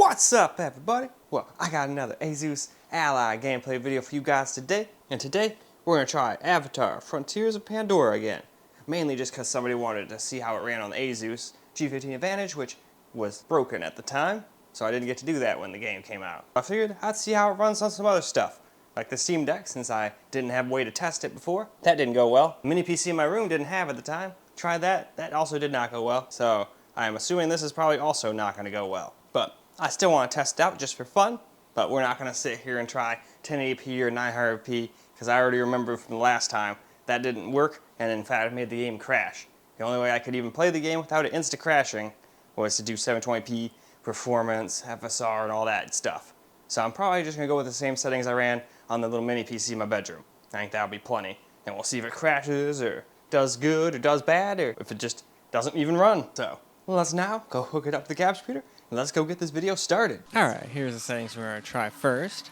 What's up, everybody? Well, I got another Asus Ally gameplay video for you guys today, and today we're going to try Avatar Frontiers of Pandora again. Mainly just because somebody wanted to see how it ran on the Asus G15 Advantage, which was broken at the time, so I didn't get to do that when the game came out. I figured I'd see how it runs on some other stuff, like the Steam Deck, since I didn't have a way to test it before. That didn't go well. The mini PC in my room didn't have at the time. Tried that, that also did not go well, so I'm assuming this is probably also not going to go well. But I still want to test it out just for fun, but we're not going to sit here and try 1080p or 900p, because I already remember from the last time that didn't work, and in fact it made the game crash. The only way I could even play the game without it insta-crashing was to do 720p, performance, FSR, and all that stuff. So I'm probably just going to go with the same settings I ran on the little mini PC in my bedroom. I think that'll be plenty, and we'll see if it crashes, or does good, or does bad, or if it just doesn't even run. So let's now go hook it up to the capture computer, and let's go get this video started. Alright, here's the settings we're going to try first.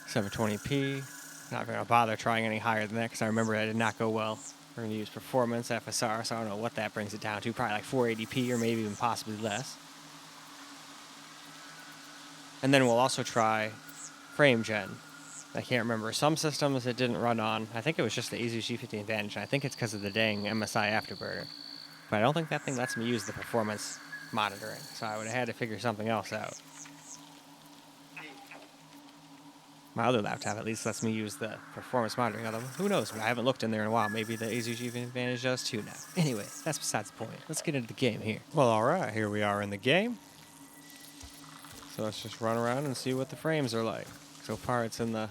720p. Not going to bother trying any higher than that because I remember that did not go well. We're going to use performance, FSR, so I don't know what that brings it down to. Probably like 480p or maybe even possibly less. And then we'll also try frame gen. I can't remember. Some systems it didn't run on. I think it was just the Asus G15 Advantage, and I think it's because of the dang MSI Afterburner. But I don't think that thing lets me use the performance monitoring, so I would have had to figure something else out. My other laptop at least lets me use the performance monitoring, although who knows, but I haven't looked in there in a while. Maybe the Asus G15 Advantage does too now. Anyway, that's besides the point. Let's get into the game here. Well, alright, here we are in the game. So let's just run around and see what the frames are like. So far it's in the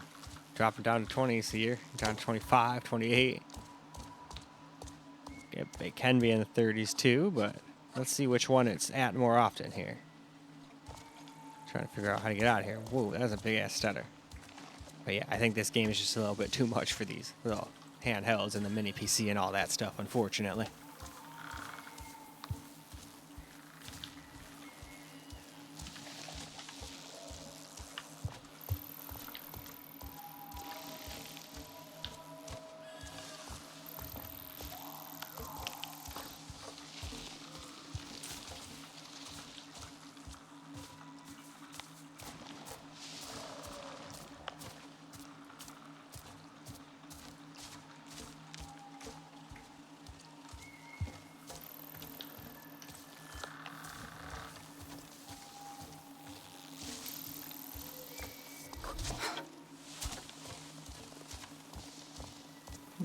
dropping down to 20s here, down to 25, 28. It can be in the 30s too, but let's see which one it's at more often here. Trying to figure out how to get out of here. Whoa, that was a big ass stutter. But yeah, I think this game is just a little bit too much for these little handhelds and the mini PC and all that stuff, unfortunately.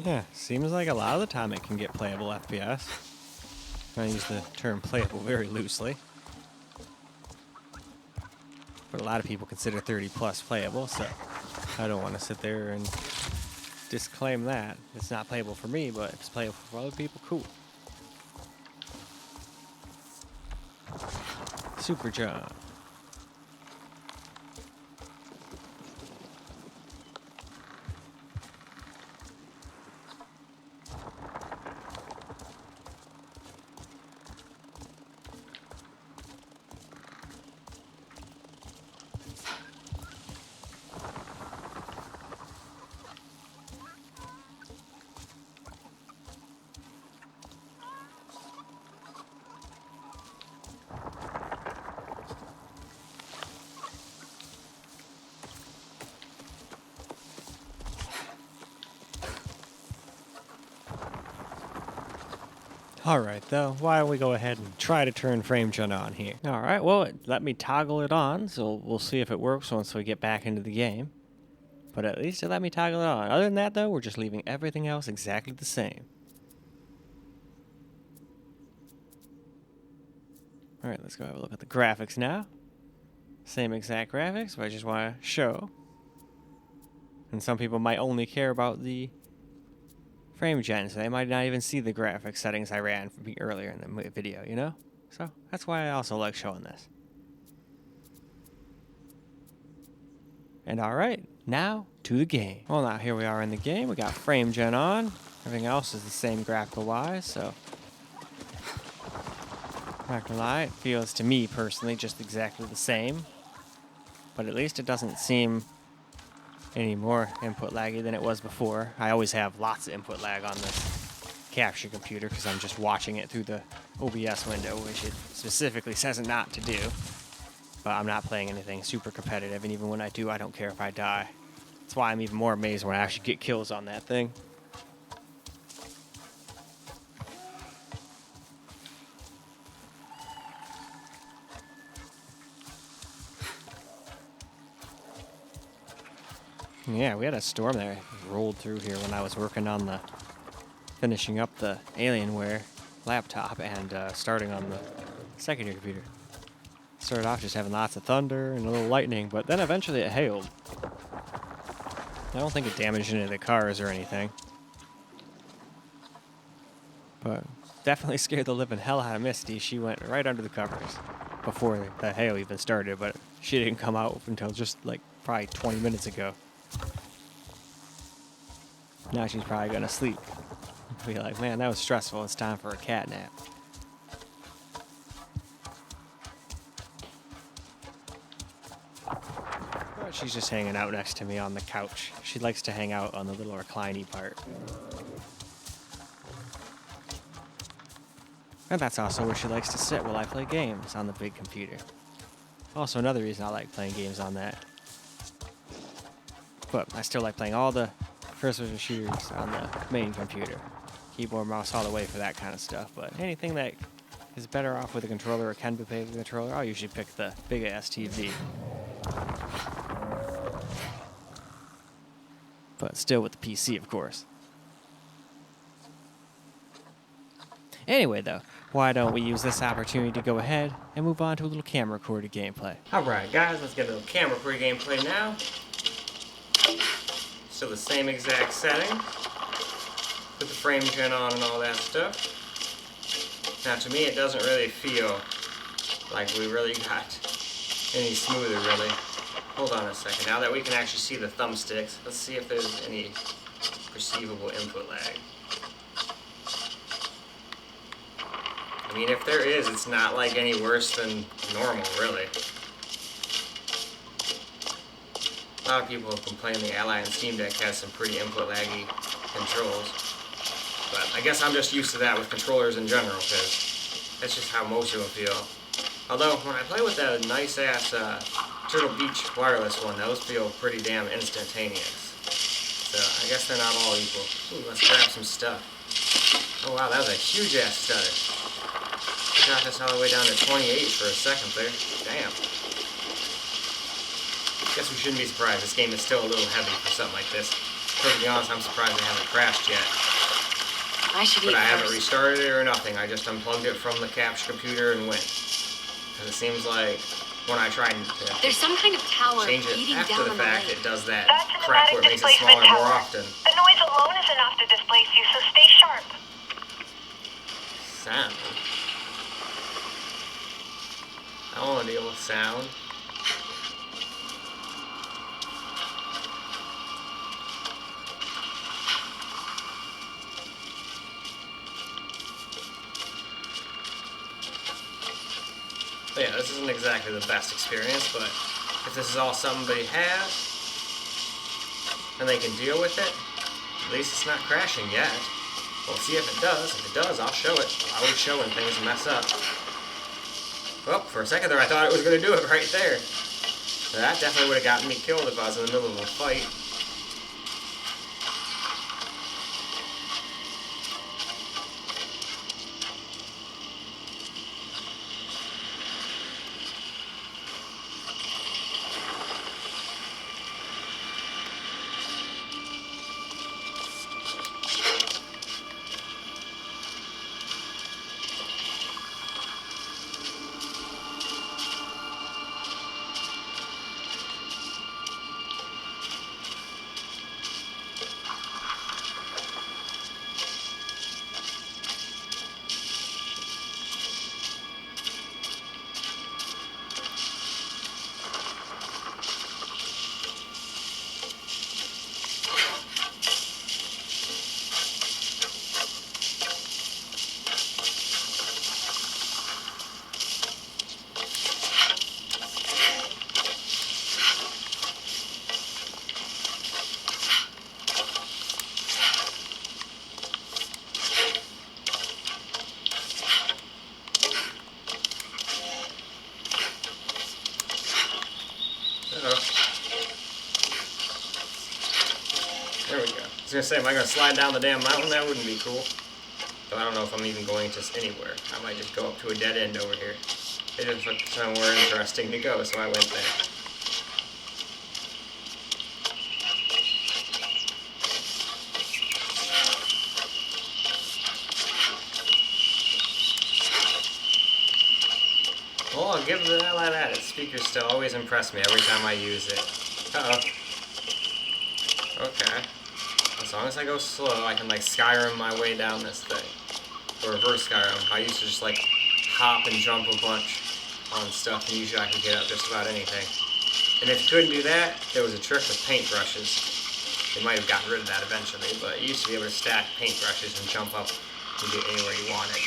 Yeah, seems like a lot of the time it can get playable FPS. I use the term playable very loosely. But a lot of people consider 30 plus playable, so I don't want to sit there and disclaim that. It's not playable for me, but if it's playable for other people, cool. Super jump. Alright though, why don't we go ahead and try to turn frame gen on here. Alright, well, let me toggle it on, so we'll see if it works once we get back into the game. But at least it let me toggle it on. Other than that though, we're just leaving everything else exactly the same. Alright, let's go have a look at the graphics now. Same exact graphics, but I just want to show. And some people might only care about the frame gen, so they might not even see the graphics settings I ran from earlier in the video, you know? So that's why I also like showing this. And alright, now to the game. Well, now here we are in the game. We got frame gen on. Everything else is the same graphical wise, so not gonna lie, it feels to me personally just exactly the same. But at least it doesn't seem any more input laggy than it was before. I always have lots of input lag on this capture computer because I'm just watching it through the OBS window, which it specifically says not to do. But I'm not playing anything super competitive, and even when I do, I don't care if I die. That's why I'm even more amazed when I actually get kills on that thing. Yeah, we had a storm that rolled through here when I was working on the finishing up the Alienware laptop and starting on the secondary computer. Started off just having lots of thunder and a little lightning, but then eventually it hailed. I don't think it damaged any of the cars or anything, but definitely scared the living hell out of Misty. She went right under the covers before the hail even started, but she didn't come out until just like probably 20 minutes ago. Now she's probably gonna sleep. Be like, man, that was stressful. It's time for a cat nap. But she's just hanging out next to me on the couch. She likes to hang out on the little recliney part. And that's also where she likes to sit while I play games on the big computer. Also another reason I like playing games on that. But I still like playing all the first-person shooters on the main computer. Keyboard, mouse, all the way for that kind of stuff. But anything that is better off with a controller or can be played with a controller, I'll usually pick the bigger STV. But still with the PC, of course. Anyway, though, why don't we use this opportunity to go ahead and move on to a little camera recorded gameplay. Alright guys, let's get a little camera recorded gameplay now. Still the same exact setting. Put the frame gen on and all that stuff. Now to me it doesn't really feel like we really got any smoother really. Hold on a second. Now that we can actually see the thumbsticks, let's see if there's any perceivable input lag. I mean, if there is, it's not like any worse than normal, really. A lot of people have complained the Ally and Steam Deck has some pretty input laggy controls. But I guess I'm just used to that with controllers in general, because that's just how most of them feel. Although, when I play with that nice-ass Turtle Beach wireless one, those feel pretty damn instantaneous. So, I guess they're not all equal. Ooh, let's grab some stuff. Oh wow, that was a huge-ass stutter. Got this all the way down to 28 for a second there. Damn. Guess we shouldn't be surprised. This game is still a little heavy for something like this. To be honest, I'm surprised it hasn't crashed yet. But I haven't restarted it or nothing. I just unplugged it from the capture computer and went. Because it seems like when I try and there's some kind of tower change it after the fact, it does that That's an crap where it makes it smaller more often. The noise alone is enough to displace you, so stay sharp. Sound. I don't want to deal with sound. But yeah, this isn't exactly the best experience, but if this is all somebody has, and they can deal with it, at least it's not crashing yet. We'll see if it does. If it does, I'll show it. I always show when things mess up. Well, for a second there, I thought it was going to do it right there. That definitely would have gotten me killed if I was in the middle of a fight. was gonna say, am I gonna slide down the damn mountain? That wouldn't be cool. Though I don't know if I'm even going to anywhere. I might just go up to a dead end over here. It just looked somewhere interesting to go, so I went there. Well, I'll give the Ally that. Its speakers still always impress me every time I use it. Uh-oh. Okay. As long as I go slow, I can like Skyrim my way down this thing. Or reverse Skyrim. I used to just like hop and jump a bunch on stuff, and usually I could get up just about anything. And if you couldn't do that, there was a trick with paintbrushes. They might have gotten rid of that eventually, but you used to be able to stack paintbrushes and jump up and get anywhere you wanted.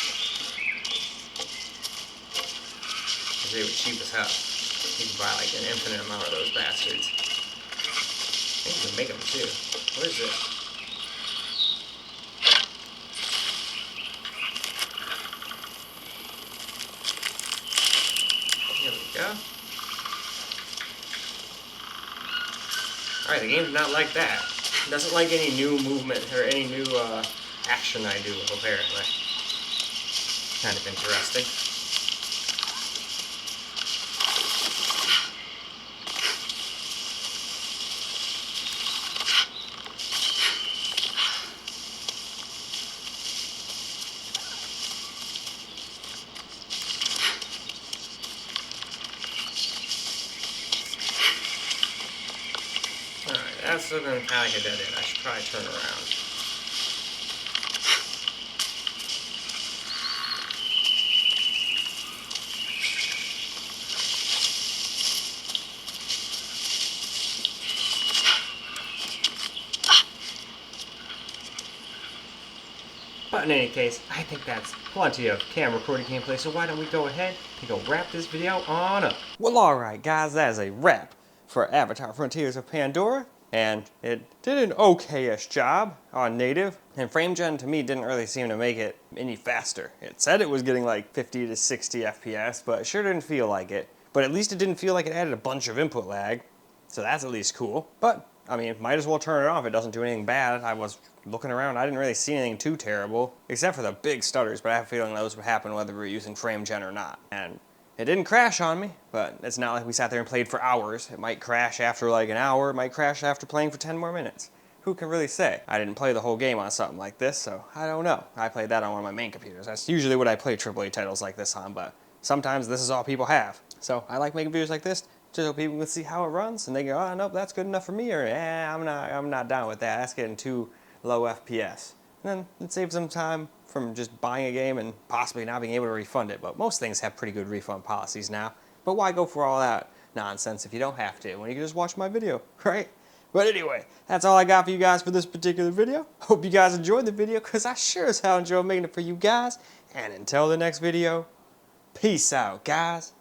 Because they were cheap as hell. You could buy like an infinite amount of those bastards. I think you can make them too. What is this? Here we go. Alright, the game did not like that. It doesn't like any new movement or any new action I do, apparently. Kind of interesting. Alright, that's looking kind of like a dead end. I should probably turn around. But in any case, I think that's plenty of camera recording gameplay, so why don't we go ahead and go wrap this video on up. Well, alright guys, that is a wrap for Avatar Frontiers of Pandora, and it did an okay-ish job on native, and FrameGen to me didn't really seem to make it any faster. It said it was getting like 50 to 60 FPS, but it sure didn't feel like it. But at least it didn't feel like it added a bunch of input lag, so that's at least cool. But, I mean, might as well turn it off. It doesn't do anything bad. I was looking around, I didn't really see anything too terrible, except for the big stutters, but I have a feeling those would happen whether we were using FrameGen or not. And it didn't crash on me, but it's not like we sat there and played for hours. It might crash after like an hour, it might crash after playing for 10 more minutes. Who can really say? I didn't play the whole game on something like this, so I don't know. I played that on one of my main computers. That's usually what I play AAA titles like this on, but sometimes this is all people have. So I like making videos like this, just so people can see how it runs, and they go, oh, nope, that's good enough for me, or I'm not down with that. That's getting too low FPS. And then it saves them time from just buying a game and possibly not being able to refund it. But most things have pretty good refund policies now. But why go for all that nonsense if you don't have to when you can just watch my video, right? But anyway, that's all I got for you guys for this particular video. Hope you guys enjoyed the video, because I sure as hell enjoyed making it for you guys. And until the next video, peace out, guys.